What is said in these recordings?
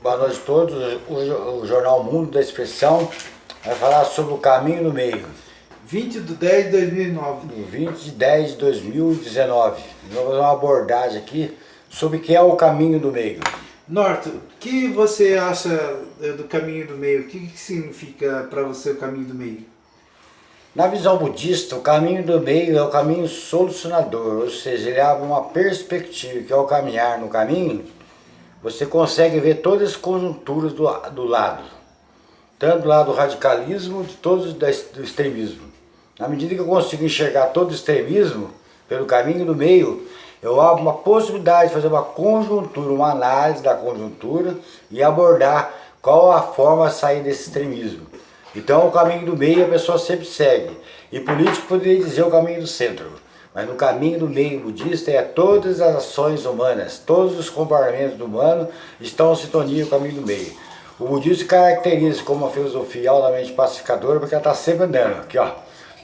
Boa noite a todos. O Jornal Mundo da Expressão vai falar sobre o caminho no meio. 20 de 10 de 2009. 20 de 10 de 2019. Nós vamos fazer uma abordagem aqui sobre o que é o caminho do meio. Norton, o que você acha do caminho do meio? O que significa para você o caminho do meio? Na visão budista, o caminho do meio é o caminho solucionador, ou seja, ele abre uma perspectiva que ao caminhar no caminho, você consegue ver todas as conjunturas do lado, tanto do lado do radicalismo, de todos do extremismo. Na medida que eu consigo enxergar todo o extremismo pelo caminho do meio, eu abro uma possibilidade de fazer uma conjuntura, uma análise da conjuntura e abordar qual a forma de sair desse extremismo. Então o caminho do meio a pessoa sempre segue. E político poderia dizer o caminho do centro. Mas no caminho do meio budista é todas as ações humanas, todos os comportamentos humanos estão em sintonia com o caminho do meio. O budismo se caracteriza como uma filosofia altamente pacificadora porque ela está sempre andando, aqui ó,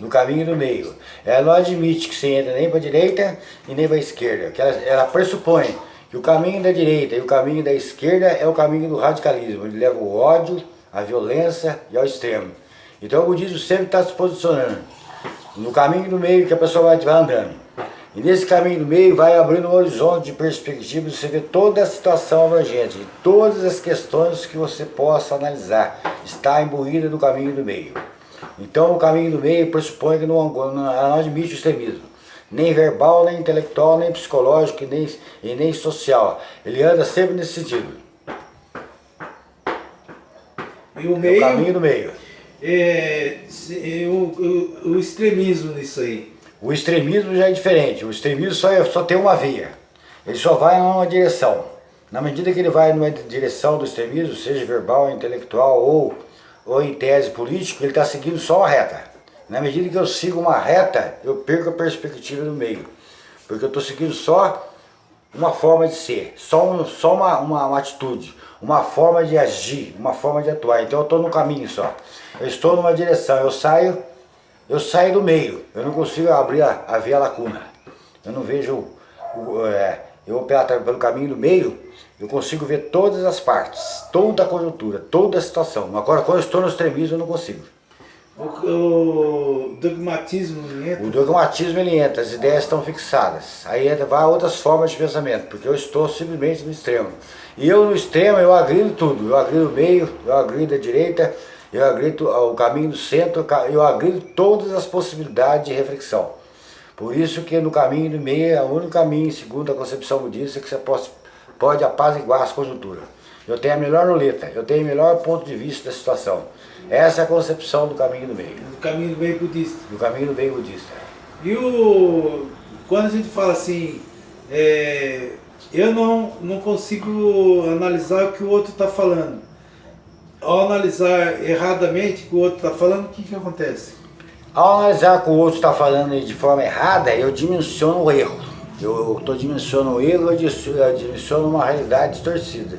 no caminho do meio. Ela não admite que você entre nem para a direita e nem para a esquerda. Que ela pressupõe que o caminho da direita e o caminho da esquerda é o caminho do radicalismo. Ele leva o ódio, a violência e ao extremo. Então o budismo sempre está se posicionando no caminho do meio que a pessoa vai andando. E nesse caminho do meio vai abrindo um horizonte de perspectiva, você vê toda a situação abrangente, de todas as questões que você possa analisar, está imbuída no caminho do meio. Então o caminho do meio pressupõe que não admite o extremismo, nem verbal, nem intelectual, nem psicológico e nem social. Ele anda sempre nesse sentido. E o meio, o caminho do meio. O extremismo nisso aí. O extremismo já é diferente. O extremismo só tem uma via. Ele só vai numa direção. Na medida que ele vai numa direção do extremismo, seja verbal, intelectual ou em tese político, ele está seguindo só uma reta. Na medida que eu sigo uma reta, eu perco a perspectiva do meio. Porque eu estou seguindo só uma forma de ser, só uma atitude, uma forma de agir, uma forma de atuar. Então eu estou no caminho só. Eu estou numa direção, eu saio do meio, eu não consigo abrir a via lacuna. Eu não vejo, pelo caminho do meio, eu consigo ver todas as partes, toda a conjuntura, toda a situação. Agora quando eu estou no extremismo eu não consigo. O dogmatismo entra? O dogmatismo ele entra, as ideias estão fixadas. Aí vai outras formas de pensamento, porque eu estou simplesmente no extremo. E eu no extremo eu agrido tudo, eu agrido o meio, eu agrido a direita, eu agrido o caminho do centro, eu agrido todas as possibilidades de reflexão. Por isso que no caminho do meio é o único caminho, segundo a concepção budista, que você pode apaziguar as conjunturas. Eu tenho a melhor roleta, eu tenho o melhor ponto de vista da situação. Essa é a concepção do caminho do meio. Do caminho do meio budista. Do caminho do meio budista. E quando a gente fala assim, eu não consigo analisar o que o outro está falando. Ao analisar erradamente o que o outro está falando, o que acontece? Ao analisar o que o outro está falando de forma errada, eu dimensiono o erro. Eu estou dimensionando o erro, eu dimensiono uma realidade distorcida.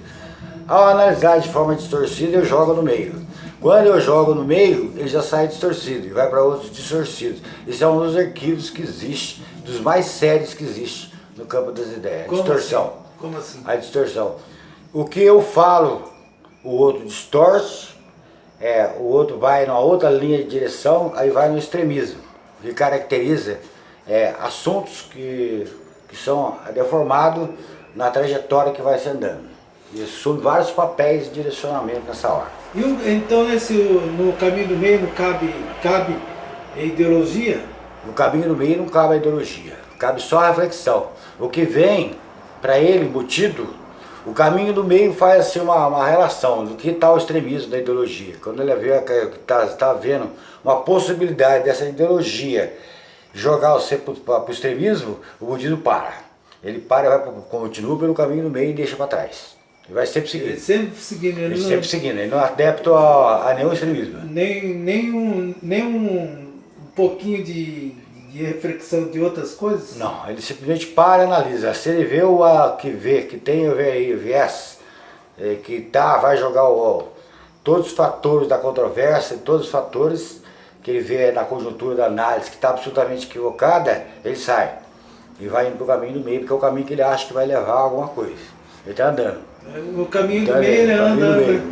Ao analisar de forma distorcida, eu jogo no meio. Quando eu jogo no meio, ele já sai distorcido e vai para outros distorcidos. Esse é um dos arquivos que existe, dos mais sérios que existe no campo das ideias. Como Distorção. Assim? Como assim? A distorção. O que eu falo, o outro distorce, o outro vai numa outra linha de direção, aí vai no extremismo, que caracteriza assuntos que são deformados na trajetória que vai se andando. E assume vários papéis de direcionamento nessa hora. Então no caminho do meio não cabe a ideologia? No caminho do meio não cabe a ideologia, cabe só a reflexão. O que vem para ele embutido, o caminho do meio faz assim uma relação do que está o extremismo da ideologia. Quando ele vê que está vendo uma possibilidade dessa ideologia jogar você para o extremismo, o budismo para. Ele para, continua pelo caminho do meio e deixa para trás. Ele vai sempre seguindo. Ele sempre seguindo. Ele não é adepto a nenhum extremismo. Nem um pouquinho de reflexão de outras coisas? Não, ele simplesmente para e analisa. Se ele vê que tem o viés, vai jogar todos os fatores da controvérsia, todos os fatores que ele vê na conjuntura da análise que está absolutamente equivocada, ele sai. E vai indo para o caminho do meio, porque é o caminho que ele acha que vai levar a alguma coisa. Ele está andando. No caminho do Tá meio ele no caminho anda, do meio. anda.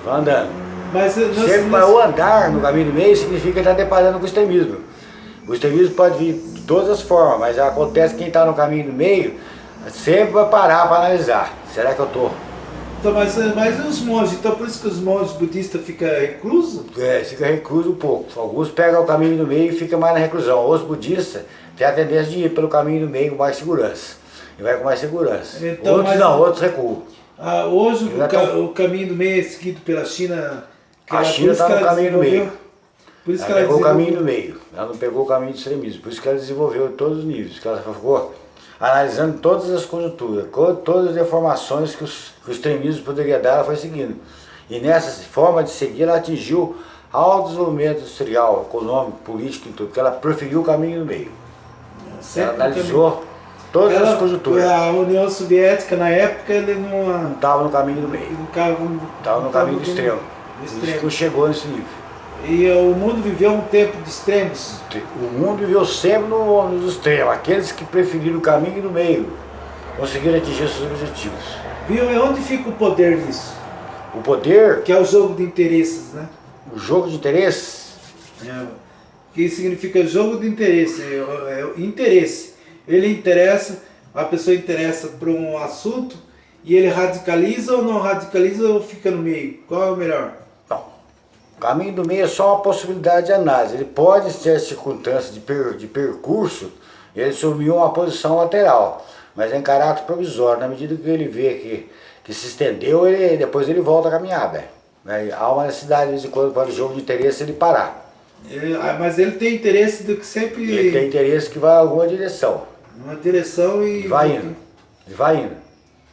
Vai andando. Mas Sempre para o andar no caminho do meio significa que está deparando com o extremismo. O extremismo pode vir de todas as formas, mas acontece que quem está no caminho do meio sempre vai parar para analisar. Será que eu estou? Então, mas os monges, então por isso que os monges budistas ficam reclusos? Fica recluso um pouco. Alguns pegam o caminho do meio e ficam mais na reclusão. Os budistas têm a tendência de ir pelo caminho do meio com mais segurança. E vai com mais segurança. Então, outros não, outros recuam. Hoje o caminho do meio é seguido pela China. A China está no caminho do meio. Por isso que ela pegou o desenvolveu... caminho do meio. Ela não pegou o caminho do extremismo. Por isso que ela desenvolveu todos os níveis. Que ela ficou analisando todas as conjunturas, todas as deformações que o extremismo poderia dar, ela foi seguindo. E nessa forma de seguir, ela atingiu alto desenvolvimento industrial, econômico, político e tudo, porque ela preferiu o caminho do meio. Ela analisou todas as conjunturas. A União Soviética, na época, ele não estava no caminho do meio. Estava no caminho do extremo. Por isso que não chegou nesse nível. E o mundo viveu um tempo de extremos. O mundo viveu sempre nos extremos. Aqueles que preferiram o caminho do meio conseguiram atingir seus objetivos. Viu? E onde fica o poder nisso? O poder... Que é o jogo de interesses, né? O jogo de interesses? Que significa jogo de interesse. Interesse. Ele interessa, a pessoa interessa por um assunto e ele radicaliza ou não radicaliza ou fica no meio? Qual é o melhor? O caminho do meio é só uma possibilidade de análise. Ele pode ter circunstâncias de percurso, ele assumiu uma posição lateral, mas é em caráter provisório. Na medida que ele vê que se estendeu, depois ele volta a caminhada. Há uma necessidade, de vez em quando, para o jogo de interesse, ele parar. Mas ele tem interesse do que sempre... Ele tem interesse que vai em alguma direção. Uma direção e... Vai indo. Ele vai indo.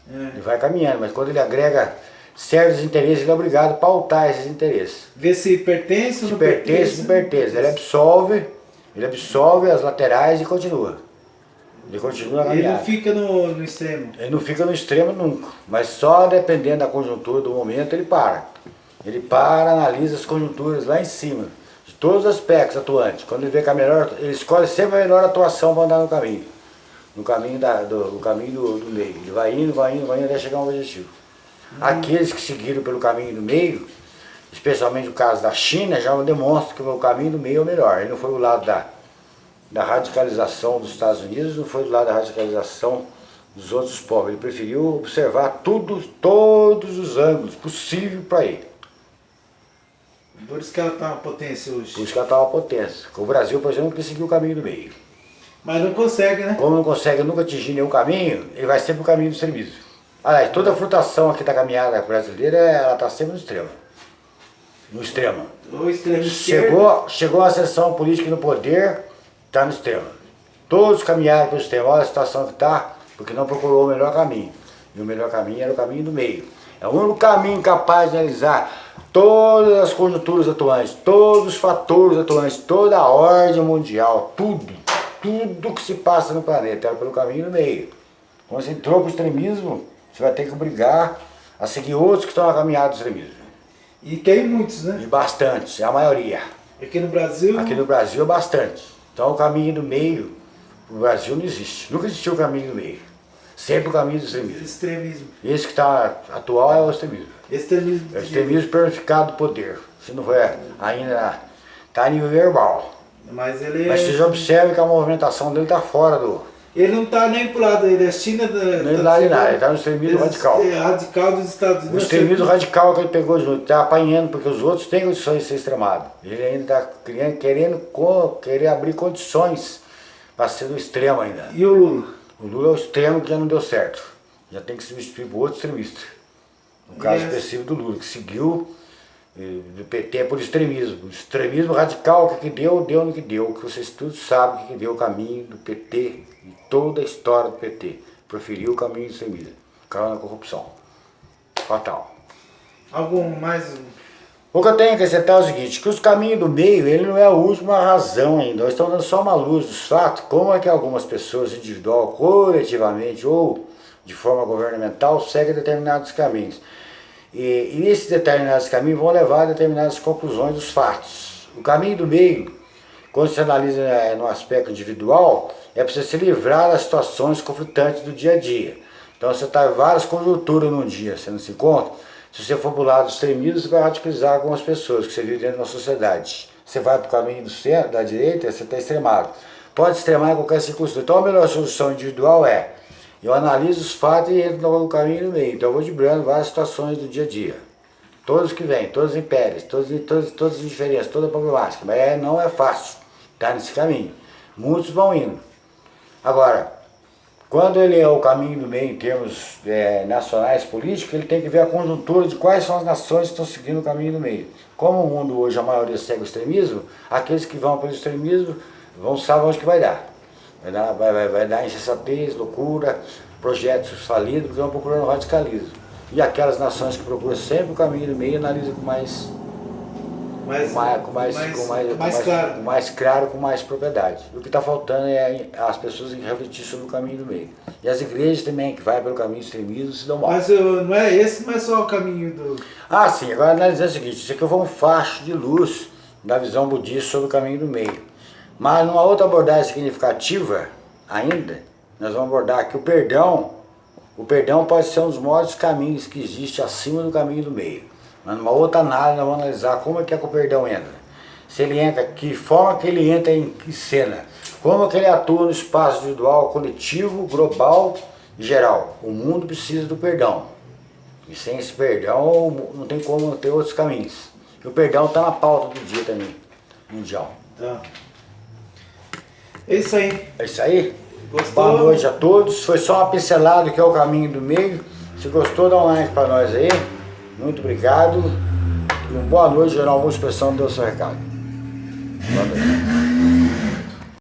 Ele vai caminhando, mas quando ele agrega certos interesses, ele é obrigado a pautar esses interesses. Ver se pertence ou não pertence. Se pertence, não pertence. Ele absorve as laterais e continua. Ele continua a caminhada. Ele não fica no extremo. Ele não fica no extremo nunca, mas só dependendo da conjuntura do momento ele para. Ele para, analisa as conjunturas lá em cima, de todos os aspectos atuantes. Quando ele vê que a melhor, ele escolhe sempre a melhor atuação para andar no caminho. No caminho do meio. Ele vai indo, vai indo, vai indo até chegar a um objetivo. Aqueles que seguiram pelo caminho do meio, especialmente o caso da China, já demonstra que o caminho do meio é o melhor. Ele não foi do lado da radicalização dos Estados Unidos, não foi do lado da radicalização dos outros povos. Ele preferiu observar todos os ângulos possíveis para ele. Por isso que ela está uma potência hoje. Por isso que ela está uma potência. O Brasil, por exemplo, que seguiu o caminho do meio. Mas não consegue, né? Como não consegue nunca atingir nenhum caminho, ele vai sempre no caminho do extremismo. Aliás, toda a flutuação aqui da caminhada brasileira, ela está sempre no extremo. No extremo. O extremo esquerdo. Chegou a ascensão política no poder, está no extremo. Todos caminharam pelo extremo. Olha a situação que está, porque não procurou o melhor caminho. E o melhor caminho era o caminho do meio. É o único caminho capaz de analisar todas as conjunturas atuantes, todos os fatores atuantes, toda a ordem mundial, tudo que se passa no planeta era pelo caminho do meio. Quando você entrou para o extremismo, você vai ter que obrigar a seguir outros que estão na caminhada do extremismo. E tem muitos, né? E bastante, a maioria. Aqui no Brasil? Aqui no Brasil é bastante. Então o caminho do meio, no Brasil não existe. Nunca existiu o caminho do meio. Sempre o caminho do extremismo. Extremismo. Esse que está atual é o extremismo. Extremismo. É o extremismo personificado do poder. Se não for ainda, está a nível verbal. Mas você já observa que a movimentação dele está fora do... Ele não está nem pro lado, ele é China... Nem lá nem nada, ele está no extremismo radical. Radical dos Estados Unidos. O extremismo radical que ele pegou junto, está apanhando, porque os outros têm condições de ser extremado. Ele ainda está querer abrir condições para ser do extremo ainda. E o Lula? O Lula é o extremo que já não deu certo. Já tem que substituir por outro extremista. No caso específico do Lula, que seguiu do PT por extremismo. O extremismo radical, o que deu no que deu. Que vocês todos sabem o que deu o caminho do PT e toda a história do PT. Preferiu o caminho do extremismo. Caiu na corrupção. Fatal. Algum mais... O que eu tenho que acrescentar é o seguinte, que os caminhos do meio, ele não é a última razão ainda. Nós estamos dando só uma luz dos fatos, como é que algumas pessoas, individual, coletivamente ou de forma governamental, seguem determinados caminhos. E nesses determinados caminhos vão levar a determinadas conclusões dos fatos. O caminho do meio, quando se analisa no aspecto individual, é para você se livrar das situações conflitantes do dia a dia. Então você está em várias conjunturas num dia, você não se encontra. Se você for para o lado extremismo, você vai radicalizar algumas pessoas que você vive dentro da sociedade. Você vai para o caminho do centro, da direita, você está extremado. Pode extremar em qualquer circunstância. Então a melhor solução individual é, eu analiso os fatos e entro no caminho no meio. Então eu vou driblando várias situações do dia a dia. Todos que vêm, todos impérios, todas as diferenças, toda a problemática. Mas não é fácil estar nesse caminho. Muitos vão indo. Agora, quando ele é o caminho do meio em termos nacionais, políticos, ele tem que ver a conjuntura de quais são as nações que estão seguindo o caminho do meio. Como o mundo hoje, a maioria segue o extremismo, aqueles que vão pelo extremismo vão saber onde que vai dar. Vai dar insensatez, loucura, projetos falidos, porque vão procurando radicalismo. E aquelas nações que procuram sempre o caminho do meio analisam com mais claro, com mais propriedade. O que está faltando é as pessoas refletir sobre o caminho do meio. E as igrejas também, que vai pelo caminho do extremismo, se dão mal. Mas não é esse, mas só o caminho do... Ah, sim. Agora analisando o seguinte, isso aqui foi um facho de luz da visão budista sobre o caminho do meio. Mas numa outra abordagem significativa ainda, nós vamos abordar aqui o perdão. O perdão pode ser um dos maiores caminhos que existe acima do caminho do meio. Mas numa outra análise nós vamos analisar como é que o perdão entra. Se ele entra, que forma que ele entra em cena. Como que ele atua no espaço individual, coletivo, global e geral. O mundo precisa do perdão. E sem esse perdão não tem como ter outros caminhos. E o perdão está na pauta do dia também, mundial. Tá. É isso aí. É isso aí? Gostou? Boa noite a todos. Foi só uma pincelada que é o caminho do meio. Se gostou, dá um like para nós aí. Muito obrigado. E uma boa noite, Geral Música Expressão deu seu recado. Boa noite.